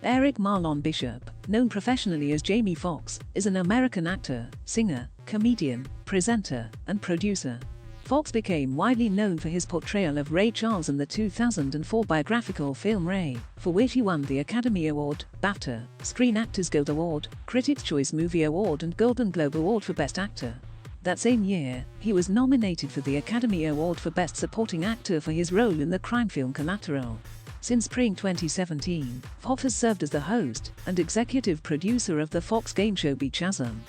Eric Marlon Bishop, known professionally as Jamie Foxx, is an American actor, singer, comedian, presenter, and producer. Foxx became widely known for his portrayal of Ray Charles in the 2004 biographical film Ray, for which he won the Academy Award, BAFTA, Screen Actors Guild Award, Critics' Choice Movie Award and Golden Globe Award for Best Actor. That same year, he was nominated for the Academy Award for Best Supporting Actor for his role in the crime film Collateral. Since spring 2017, Foxx has served as the host and executive producer of the Fox game show Beach Chasm.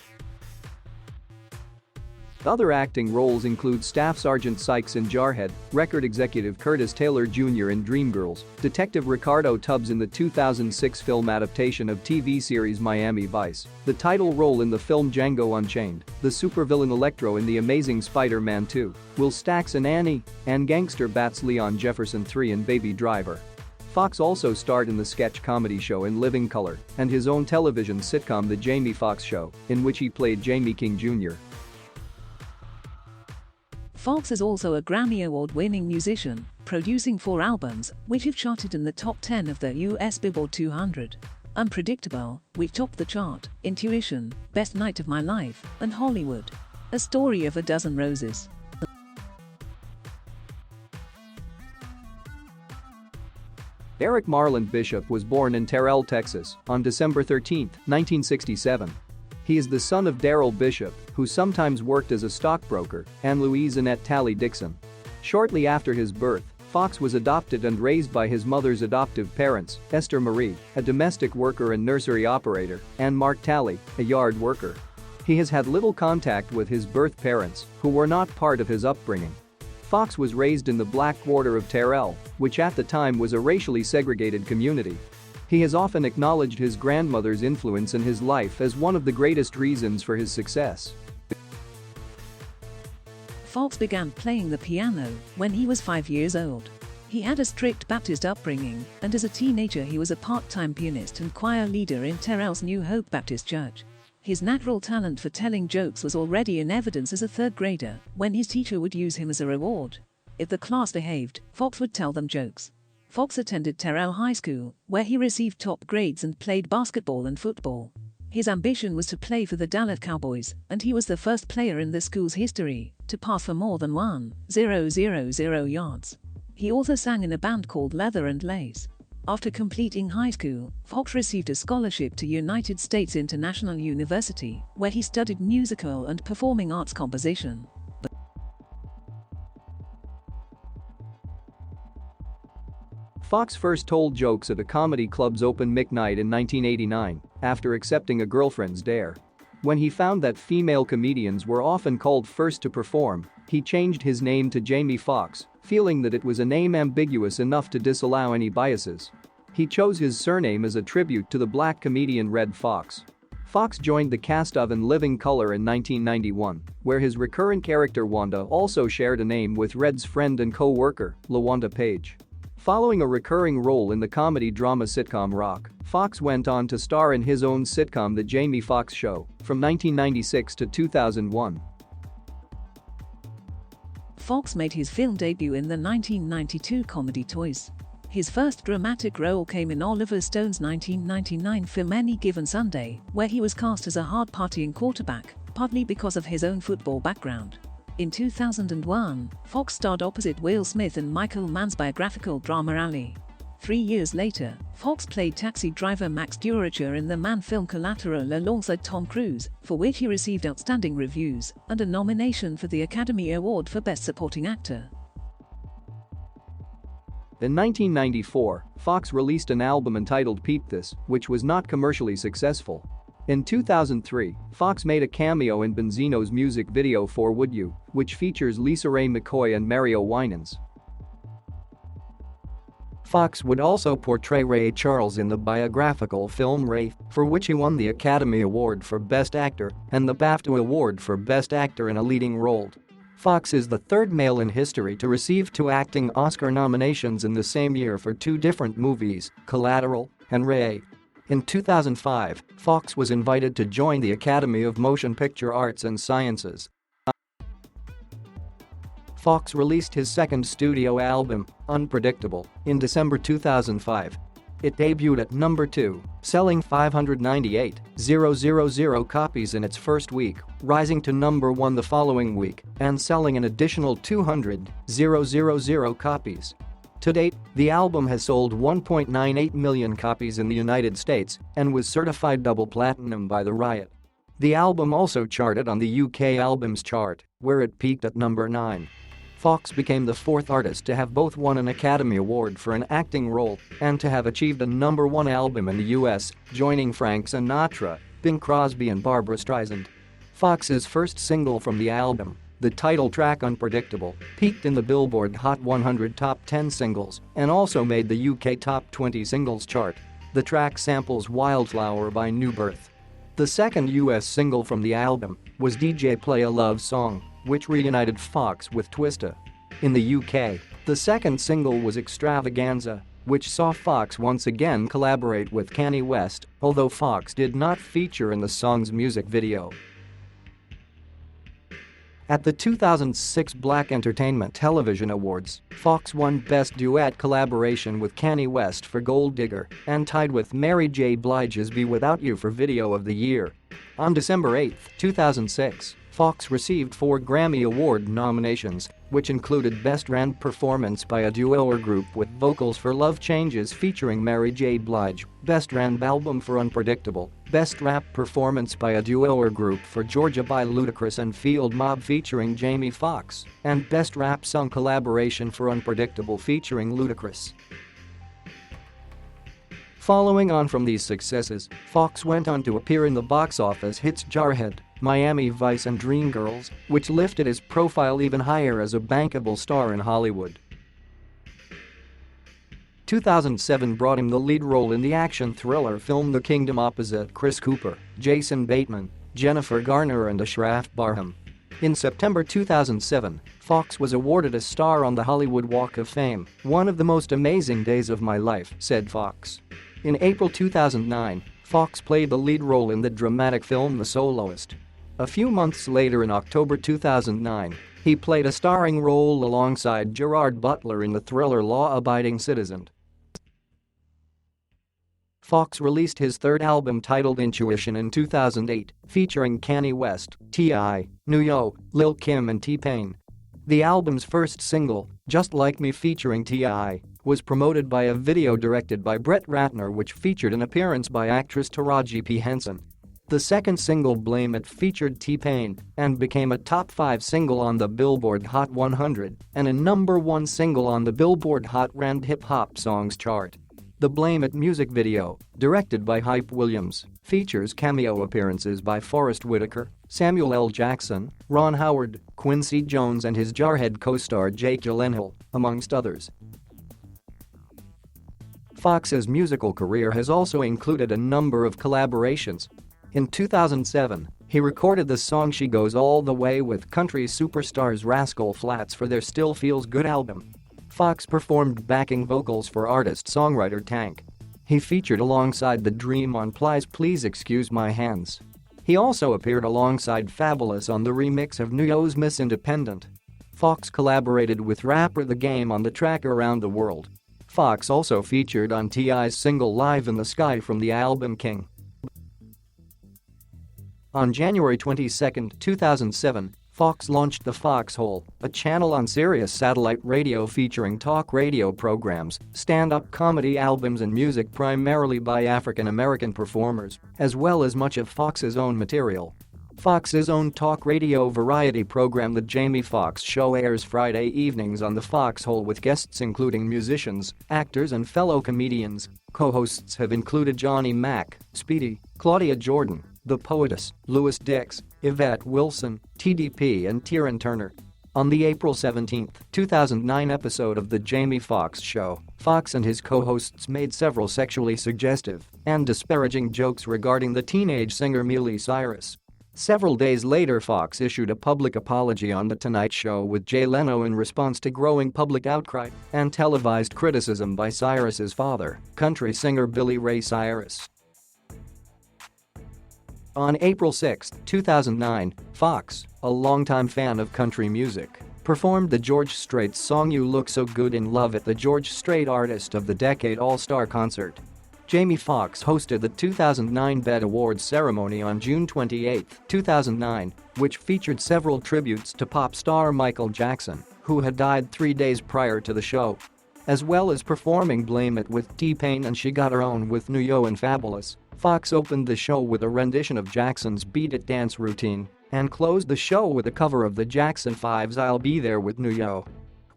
Other acting roles include Staff Sergeant Sykes in Jarhead, record executive Curtis Taylor Jr. in Dreamgirls, Detective Ricardo Tubbs in the 2006 film adaptation of TV series Miami Vice, the title role in the film Django Unchained, the supervillain Electro in The Amazing Spider-Man 2, Will Stacks and Annie, and gangster Bats Leon Jefferson III in Baby Driver. Foxx also starred in the sketch comedy show In Living Color and his own television sitcom The Jamie Foxx Show, in which he played Jamie King Jr. Foxx is also a Grammy Award-winning musician, producing 4 albums, which have charted in the top 10 of the US Billboard 200. Unpredictable, which topped the chart, Intuition, Best Night of My Life, and Hollywood. A Story of a Dozen Roses. Eric Marlon Bishop was born in Terrell, Texas, on December 13, 1967. He is the son of Darrell Bishop, who sometimes worked as a stockbroker, and Louise Annette Talley Dixon. Shortly after his birth, Foxx was adopted and raised by his mother's adoptive parents, Esther Marie, a domestic worker and nursery operator, and Mark Talley, a yard worker. He has had little contact with his birth parents, who were not part of his upbringing. Foxx was raised in the Black Quarter of Terrell, which at the time was a racially segregated community. He has often acknowledged his grandmother's influence in his life as one of the greatest reasons for his success. Foxx began playing the piano when he was 5 years old. He had a strict Baptist upbringing, and as a teenager he was a part-time pianist and choir leader in Terrell's New Hope Baptist Church. His natural talent for telling jokes was already in evidence as a third grader, when his teacher would use him as a reward. If the class behaved, Foxx would tell them jokes. Foxx attended Terrell High School, where he received top grades and played basketball and football. His ambition was to play for the Dallas Cowboys, and he was the first player in the school's history to pass for more than 1,000 yards. He also sang in a band called Leather and Lace. After completing high school, Foxx received a scholarship to United States International University, where he studied musical and performing arts composition. Foxx first told jokes at a comedy club's open mic night in 1989, after accepting a girlfriend's dare. When he found that female comedians were often called first to perform, he changed his name to Jamie Foxx, feeling that it was a name ambiguous enough to disallow any biases. He chose his surname as a tribute to the black comedian Red Fox. Foxx joined the cast of In Living Color in 1991, where his recurrent character Wanda also shared a name with Red's friend and co-worker, LaWanda Page. Following a recurring role in the comedy drama sitcom Rock, Foxx went on to star in his own sitcom The Jamie Foxx Show, from 1996 to 2001. Foxx made his film debut in the 1992 comedy Toys. His first dramatic role came in Oliver Stone's 1999 film Any Given Sunday, where he was cast as a hard-partying quarterback, partly because of his own football background. In 2001, Foxx starred opposite Will Smith in Michael Mann's biographical drama Alley. 3 years later, Foxx played taxi driver Max Duracher in the Mann film Collateral alongside Tom Cruise, for which he received outstanding reviews and a nomination for the Academy Award for Best Supporting Actor. In 1994, Foxx released an album entitled Peep This, which was not commercially successful. In 2003, Foxx made a cameo in Benzino's music video for Would You, which features Lisa Ray McCoy and Mario Winans. Foxx would also portray Ray Charles in the biographical film Ray, for which he won the Academy Award for Best Actor and the BAFTA Award for Best Actor in a Leading Role. Foxx is the third male in history to receive 2 acting Oscar nominations in the same year for 2 different movies, Collateral and Ray. In 2005, Foxx was invited to join the Academy of Motion Picture Arts and Sciences. Foxx released his second studio album, Unpredictable, in December 2005. It debuted at number 2, selling 598,000 copies in its first week, rising to number 1 the following week and selling an additional 200,000 copies. To date, the album has sold 1.98 million copies in the United States and was certified double platinum by The Riot. The album also charted on the UK Albums Chart, where it peaked at number 9. Foxx became the 4th artist to have both won an Academy Award for an acting role and to have achieved a number 1 album in the US, joining Frank Sinatra, Bing Crosby and Barbra Streisand. Foxx's first single from the album, the title track Unpredictable, peaked in the Billboard Hot 100 Top 10 Singles and also made the UK Top 20 Singles chart. The track samples Wildflower by New Birth. The second US single from the album was DJ Play a Love Song, which reunited Foxx with Twista. In the UK, the second single was Extravaganza, which saw Foxx once again collaborate with Kanye West, although Foxx did not feature in the song's music video. At the 2006 Black Entertainment Television Awards, Foxx won Best Duet Collaboration with Kanye West for Gold Digger and tied with Mary J. Blige's Be Without You for Video of the Year. On December 8, 2006, Foxx received 4 Grammy Award nominations, which included Best Rap Performance by a Duo or Group with Vocals for Love Changes featuring Mary J. Blige, Best Rap Album for Unpredictable, Best Rap Performance by a Duo or Group for Georgia by Ludacris and Field Mob featuring Jamie Foxx, and Best Rap Song Collaboration for Unpredictable featuring Ludacris. Following on from these successes, Foxx went on to appear in the box office hits Jarhead, Miami Vice and Dreamgirls, which lifted his profile even higher as a bankable star in Hollywood. 2007 brought him the lead role in the action thriller film The Kingdom opposite Chris Cooper, Jason Bateman, Jennifer Garner and Ashraf Barham. In September 2007, Foxx was awarded a star on the Hollywood Walk of Fame, one of the most amazing days of my life, said Foxx. In April 2009, Foxx played the lead role in the dramatic film The Soloist. A few months later in October 2009, he played a starring role alongside Gerard Butler in the thriller Law Abiding Citizen. Foxx released his third album titled Intuition in 2008, featuring Kanye West, T.I., Nuyo, Lil Kim and T-Pain. The album's first single, Just Like Me featuring T.I., was promoted by a video directed by Brett Ratner which featured an appearance by actress Taraji P. Henson. The second single, Blame It, featured T-Pain and became a top 5 single on the Billboard Hot 100 and a number 1 single on the Billboard Hot R&B Hip Hop Songs chart. The Blame It music video, directed by Hype Williams, features cameo appearances by Forrest Whitaker, Samuel L. Jackson, Ron Howard, Quincy Jones and his Jarhead co-star Jake Gyllenhaal, amongst others. Foxx's musical career has also included a number of collaborations. In 2007, he recorded the song She Goes All the Way with country superstars Rascal Flatts for their Still Feels Good album. Foxx performed backing vocals for artist-songwriter Tank. He featured alongside The Dream on Please Excuse My Hands. He also appeared alongside Fabulous on the remix of Nuyo's Miss Independent. Foxx collaborated with rapper The Game on the track Around the World. Foxx also featured on T.I.'s single Live in the Sky from the album King. On January 22, 2007, Foxx launched The Foxhole, a channel on Sirius satellite radio featuring talk radio programs, stand-up comedy albums and music primarily by African-American performers, as well as much of Foxx's own material. Foxx's own talk radio variety program The Jamie Foxx Show airs Friday evenings on The Foxhole with guests including musicians, actors and fellow comedians. Co-hosts have included Johnny Mac, Speedy, Claudia Jordan, The Poetess, Louis Dix, Yvette Wilson, TDP and Tieran Turner. On the April 17, 2009 episode of The Jamie Foxx Show, Foxx and his co-hosts made several sexually suggestive and disparaging jokes regarding the teenage singer Miley Cyrus. Several days later, Foxx issued a public apology on The Tonight Show with Jay Leno in response to growing public outcry and televised criticism by Cyrus's father, country singer Billy Ray Cyrus. On April 6, 2009, Foxx, a longtime fan of country music, performed the George Strait's song You Look So Good in Love at the George Strait Artist of the Decade All-Star Concert. Jamie Foxx hosted the 2009 BET Awards ceremony on June 28, 2009, which featured several tributes to pop star Michael Jackson, who had died 3 days prior to the show. As well as performing Blame It with T-Pain and She Got Her Own with Nuyo and Fabulous, Foxx opened the show with a rendition of Jackson's Beat It dance routine and closed the show with a cover of the Jackson 5's I'll Be There with Nuyo.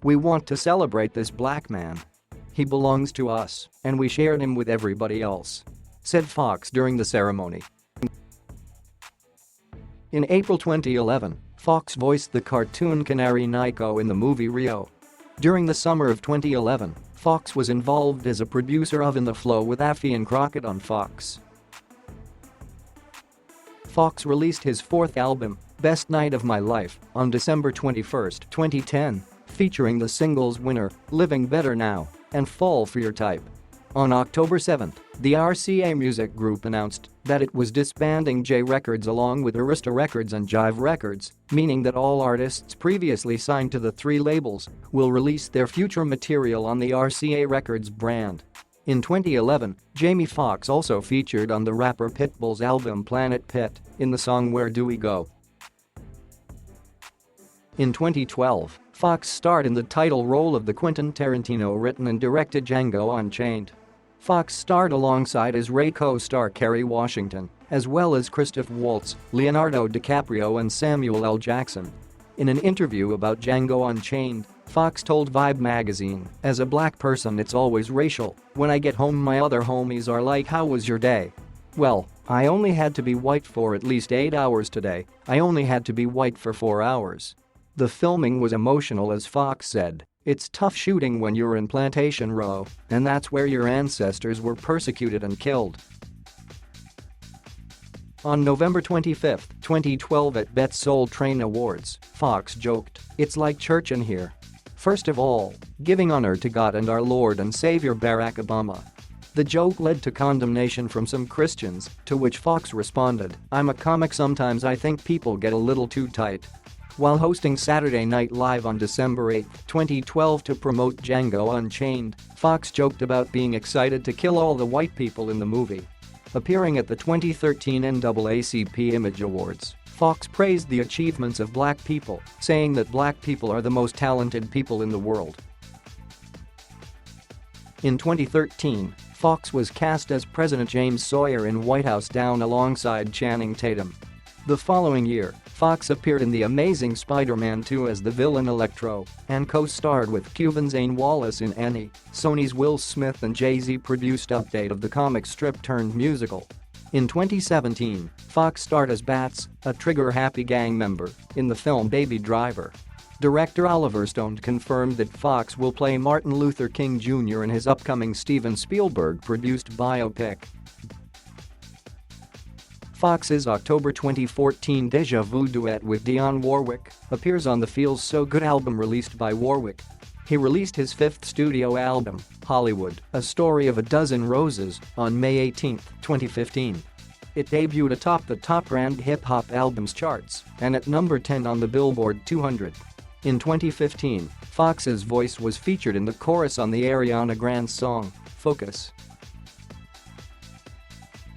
"We want to celebrate this black man. He belongs to us, and we shared him with everybody else," said Foxx during the ceremony. In April 2011, Foxx voiced the cartoon canary Nico in the movie Rio. During the summer of 2011, Foxx was involved as a producer of In the Flow with Affy and Crockett on Fox. Foxx released his fourth album, Best Night of My Life, on December 21, 2010, featuring the singles Winner, Living Better Now, and Fall for Your Type. On October 7, the RCA Music Group announced that it was disbanding J Records along with Arista Records and Jive Records, meaning that all artists previously signed to the three labels will release their future material on the RCA Records brand. In 2011, Jamie Foxx also featured on the rapper Pitbull's album Planet Pit in the song Where Do We Go. In 2012, Foxx starred in the title role of the Quentin Tarantino-written and directed Django Unchained. Foxx starred alongside his Ray co-star Kerry Washington, as well as Christoph Waltz, Leonardo DiCaprio and Samuel L. Jackson. In an interview about Django Unchained, Foxx told Vibe magazine, "As a black person it's always racial. When I get home my other homies are like, how was your day? Well, I only had to be white for at least 8 hours today. I only had to be white for 4 hours." The filming was emotional, as Foxx said. "It's tough shooting when you're in Plantation Row, and that's where your ancestors were persecuted and killed." On November 25, 2012 at BET Soul Train Awards, Foxx joked, "It's like church in here. First of all, giving honor to God and our Lord and Savior Barack Obama." The joke led to condemnation from some Christians, to which Foxx responded, "I'm a comic, sometimes I think people get a little too tight." While hosting Saturday Night Live on December 8, 2012 to promote Django Unchained, Foxx joked about being excited to kill all the white people in the movie. Appearing at the 2013 NAACP Image Awards, Foxx praised the achievements of black people, saying that black people are the most talented people in the world. In 2013, Foxx was cast as President James Sawyer in White House Down alongside Channing Tatum. The following year, Foxx appeared in The Amazing Spider-Man 2 as the villain Electro and co-starred with Cuban Zane Wallace in Annie, Sony's Will Smith and Jay-Z produced update of the comic strip turned musical. In 2017, Foxx starred as Bats, a trigger-happy gang member, in the film Baby Driver. Director Oliver Stone confirmed that Foxx will play Martin Luther King Jr. in his upcoming Steven Spielberg-produced biopic. Foxx's October 2014 Deja Vu duet with Dionne Warwick appears on the Feels So Good album released by Warwick. He released his fifth studio album, Hollywood, A Story of a Dozen Roses, on May 18, 2015. It debuted atop the Top Grand Hip-Hop Albums charts and at number 10 on the Billboard 200. In 2015, Foxx's voice was featured in the chorus on the Ariana Grande song, Focus.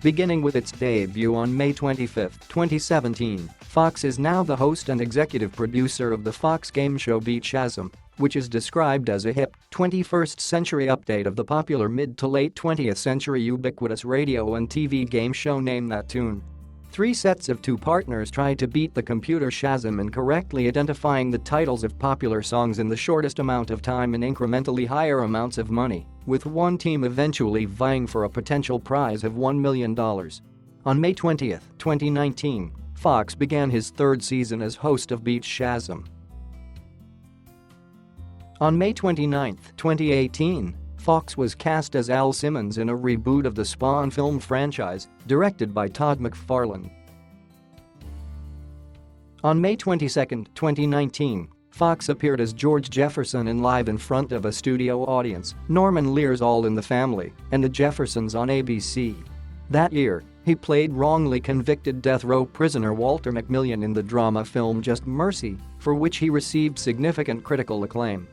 Beginning with its debut on May 25, 2017, Foxx is now the host and executive producer of the Fox game show Beat Shazam, which is described as a hip, 21st-century update of the popular mid to late 20th century ubiquitous radio and TV game show Name That Tune. 3 sets of 2 partners try to beat the computer Shazam in correctly identifying the titles of popular songs in the shortest amount of time and incrementally higher amounts of money, with one team eventually vying for a potential prize of $1 million. On May 20, 2019, Foxx began his 3rd season as host of Beat Shazam. On May 29, 2018, Foxx was cast as Al Simmons in a reboot of the Spawn film franchise, directed by Todd McFarlane. On May 22, 2019, Foxx appeared as George Jefferson in Live in Front of a Studio Audience, Norman Lear's All in the Family, and the Jeffersons on ABC. That year, he played wrongly convicted death row prisoner Walter McMillian in the drama film Just Mercy, for which he received significant critical acclaim.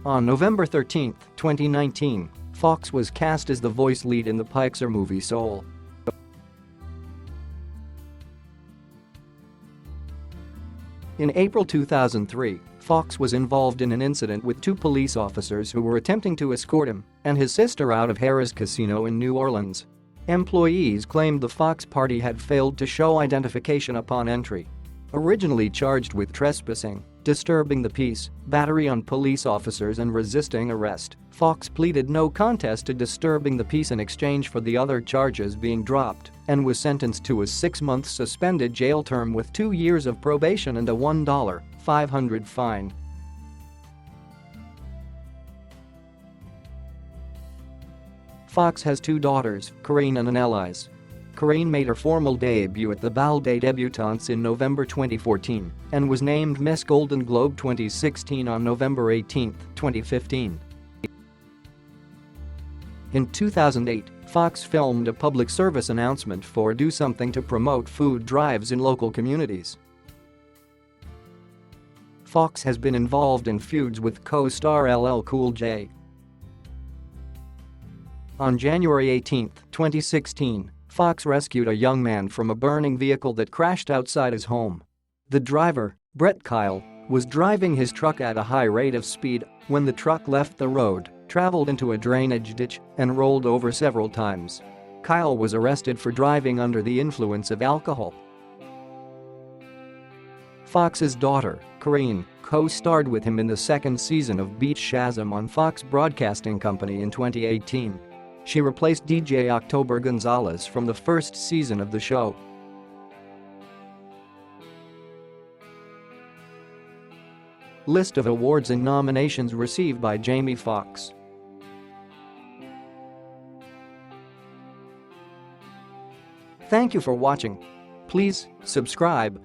On November 13, 2019, Foxx was cast as the voice lead in the Pixar movie Soul. In April 2003, Foxx was involved in an incident with two police officers who were attempting to escort him and his sister out of Harrah's Casino in New Orleans. Employees claimed the Foxx party had failed to show identification upon entry. Originally charged with trespassing, disturbing the peace, battery on police officers and resisting arrest, Foxx pleaded no contest to disturbing the peace in exchange for the other charges being dropped and was sentenced to a 6-month suspended jail term with 2 years of probation and a $1,500 fine. Foxx has two daughters, Corinne and Annelise. Corinne made her formal debut at the Bal des Débutantes in November 2014 and was named Miss Golden Globe 2016 on November 18, 2015. In 2008, Foxx filmed a public service announcement for Do Something to promote food drives in local communities. Foxx has been involved in feuds with co-star LL Cool J. On January 18, 2016, Foxx rescued a young man from a burning vehicle that crashed outside his home. The driver, Brett Kyle, was driving his truck at a high rate of speed when the truck left the road, traveled into a drainage ditch, and rolled over several times. Kyle was arrested for driving under the influence of alcohol. Foxx's daughter, Corinne, co-starred with him in the second season of Beat Shazam on Fox Broadcasting Company in 2018. She replaced DJ October Gonzalez from the first season of the show. List of awards and nominations received by Jamie Foxx. Thank you for watching. Please subscribe.